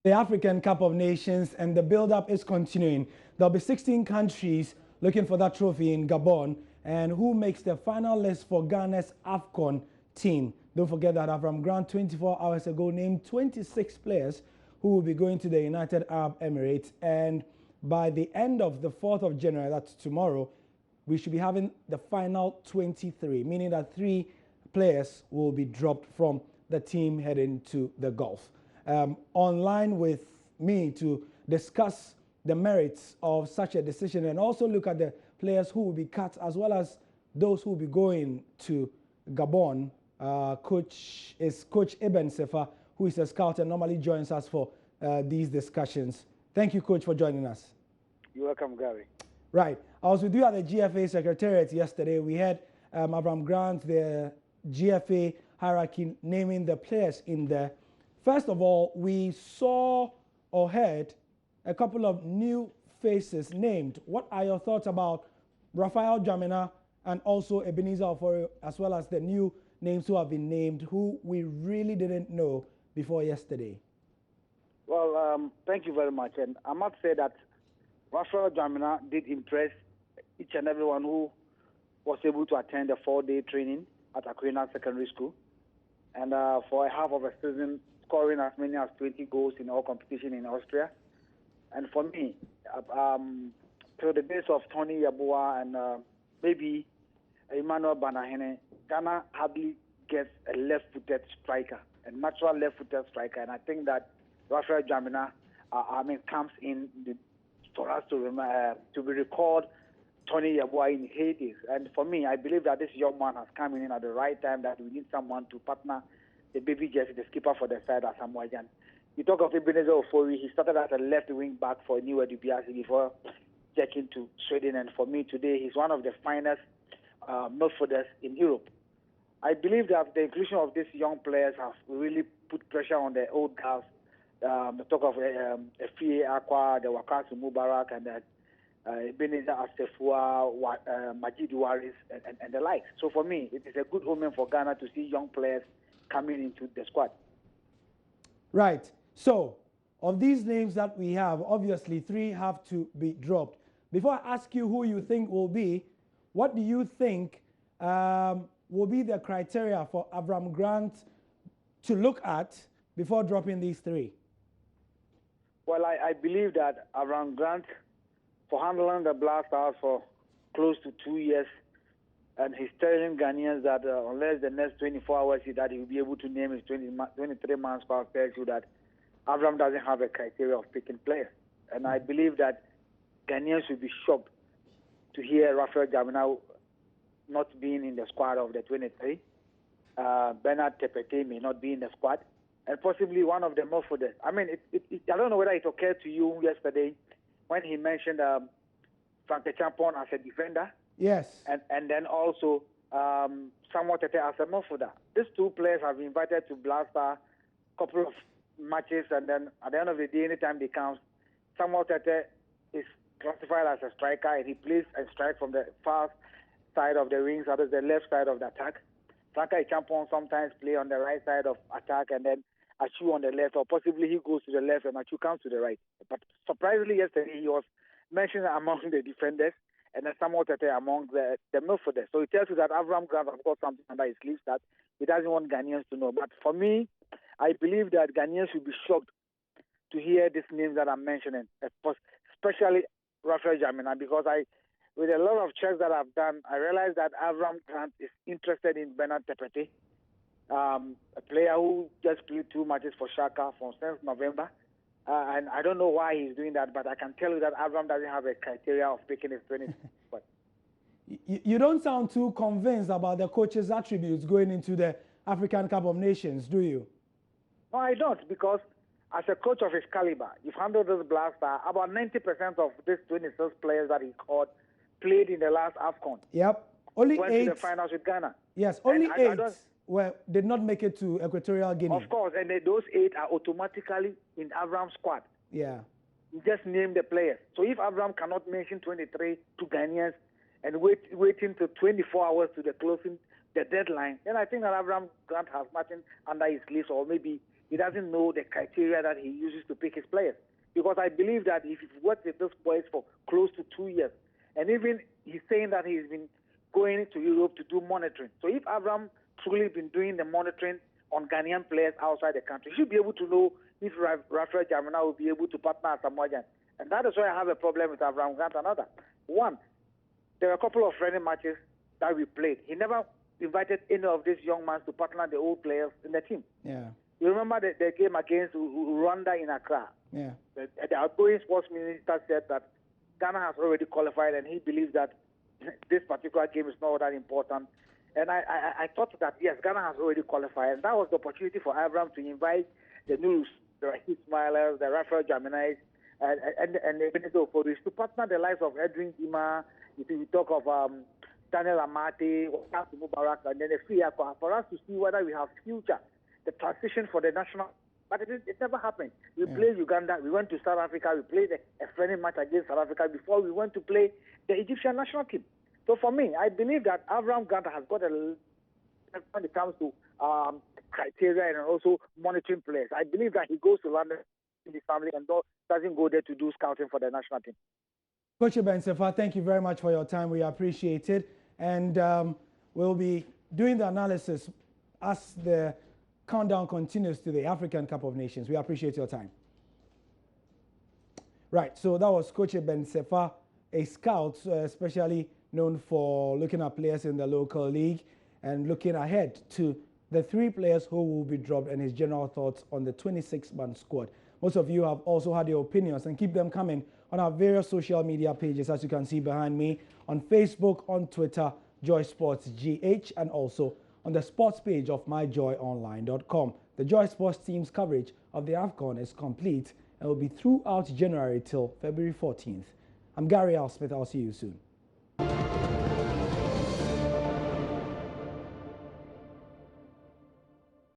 The African Cup of Nations and the build-up is continuing. There'll be 16 countries looking for that trophy in Gabon, and who makes the final list for Ghana's AFCON team. Don't forget that Avram Grant 24 hours ago named 26 players who will be going to the United Arab Emirates, and by the end of the 4th of January, that's tomorrow, we should be having the final 23, meaning that 3 players will be dropped from the team heading to the Gulf. Online with me to discuss the merits of such a decision and also look at the players who will be cut as well as those who will be going to Gabon. Coach Eben Sefa, who is a scout and normally joins us for these discussions. Thank you, Coach, for joining us. You're welcome, Gary. Right. I was with you at the GFA Secretariat yesterday. We had Avram Grant, the GFA hierarchy, naming the players in there. First of all, we saw or heard a couple of new faces named. What are your thoughts about Raphael Jamina and also Ebenezer Ofori, as well as the new names who have been named, who we really didn't know before yesterday? Well, thank you very much. And I must say that Raphael Jamina did impress each and everyone who was able to attend the 4-day training at Aquina Secondary School. And for a half of a season, scoring as many as 20 goals in all competition in Austria. And for me, through the days of Tony Yabua and maybe Emmanuel Banahene, Ghana hardly gets a left-footed striker, a natural left-footed striker. And I think that Raphael Jamina, comes in for us to be recalled Tony Yabua in Hades. And for me, I believe that this young man has come in at the right time, that we need someone to partner the baby Jesse, the skipper for the side, as Samoajan. You talk of Ebenezer Ofori, he started as a left wing back for New Dubiasi before checking to Sweden. And for me today, he's one of the finest midfielders in Europe. I believe that the inclusion of these young players has really put pressure on the old guys. The talk of F.A. Aqua, the Wakasu Mubarak, and Ebenezer Asefua, Majid Waris, and the likes. So for me, it is a good omen for Ghana to see young players coming into the squad. Right. So, of these names that we have, obviously 3 have to be dropped. Before I ask you who you think will be, what do you think will be the criteria for Avram Grant to look at before dropping these 3? Well, I believe that Avram Grant, for handling the Black Stars for close to 2 years, and he's telling Ghanaians that unless the next 24 hours that he will be able to name his 23-man squad, tells you that Avram doesn't have a criteria of picking players. And I believe that Ghanaians will be shocked to hear Raphael Jamina not being in the squad of the 23. Bernard Tepete may not be in the squad, and possibly one of the more for them. I mean, I don't know whether it occurred to you yesterday when he mentioned Frank Champon as a defender. Yes. And then also Samuel Tete as a midfielder. These 2 players have been invited to Blaster a couple of matches, and then at the end of the day, anytime they count, Samuel Tete is classified as a striker, and he plays and strikes from the far side of the wings, that is the left side of the attack. Frank Champon sometimes play on the right side of attack, and then Achu on the left, or possibly he goes to the left and Achu comes to the right. But surprisingly, yesterday he was mentioned among the defenders, and then Samuel Tete among the midfielders. So it tells you that Avram Grant has got something under his sleeves that he doesn't want Ghanaians to know. But for me, I believe that Ghanaians will be shocked to hear these names that I'm mentioning, especially Raphael Jamina, because with a lot of checks that I've done, I realized that Avram Grant is interested in Bernard Tepete, a player who just played 2 matches for Shaka since November. And I don't know why he's doing that, but I can tell you that Avram doesn't have a criteria of picking his 20. You don't sound too convinced about the coach's attributes going into the African Cup of Nations, do you? No, I don't, because as a coach of his caliber, you've handled this Blaster. About 90% of these 26 players that he called played in the last AFCON. Yep. Only went 8. to the finals with Ghana. Yes, only 8 did not make it to Equatorial Guinea. Of course, and those 8 are automatically in Avram's squad. Yeah. You just name the players. So if Avram cannot mention 23 to Ghanaians and waiting to 24 hours to the closing, the deadline, then I think that Avram Grant has nothing under his sleeves, or maybe he doesn't know the criteria that he uses to pick his players. Because I believe that if he's worked with those boys for close to 2 years, and even he's saying that he's been going to Europe to do monitoring. So if Abraham truly been doing the monitoring on Ghanaian players outside the country, he should be able to know if Rafael Jamina will be able to partner at Samoa Gyan. And that is why I have a problem with Abraham Grant. Another one, there are a couple of friendly matches that we played. He never invited any of these young men to partner the old players in the team. Yeah. You remember the game against Rwanda in Accra? Yeah. The outgoing sports minister said that Ghana has already qualified, and he believes that this particular game is not that important. And I thought that, yes, Ghana has already qualified, and that was the opportunity for Abraham to invite the News, the Rahid Smilers, the Rafael Jaminis, and the Benito Fodis to partner the lives of Edwin Zima. If we talk of Daniel Amate, Mubarak, and then the Fiakwa, for us to see whether we have future, the transition for the national. But it never happened. We played Uganda, we went to South Africa, we played a friendly match against South Africa before we went to play the Egyptian national team. So for me, I believe that Abraham Grant has got when it comes to criteria and also monitoring players. I believe that he goes to London with his family and doesn't go there to do scouting for the national team. Coach Ben Sefa, thank you very much for your time. We appreciate it. And we'll be doing the analysis as the countdown continues to the African Cup of Nations. We appreciate your time. Right, so that was Coach Ben Sefa, a scout, especially known for looking at players in the local league and looking ahead to the 3 players who will be dropped and his general thoughts on the 26-man squad. Most of you have also had your opinions, and keep them coming on our various social media pages, as you can see behind me, on Facebook, on Twitter, Joy Sports GH, and also on the sports page of myjoyonline.com. The Joy Sports team's coverage of the AFCON is complete and will be throughout January till February 14th. I'm Gary Al Smith. I'll see you soon.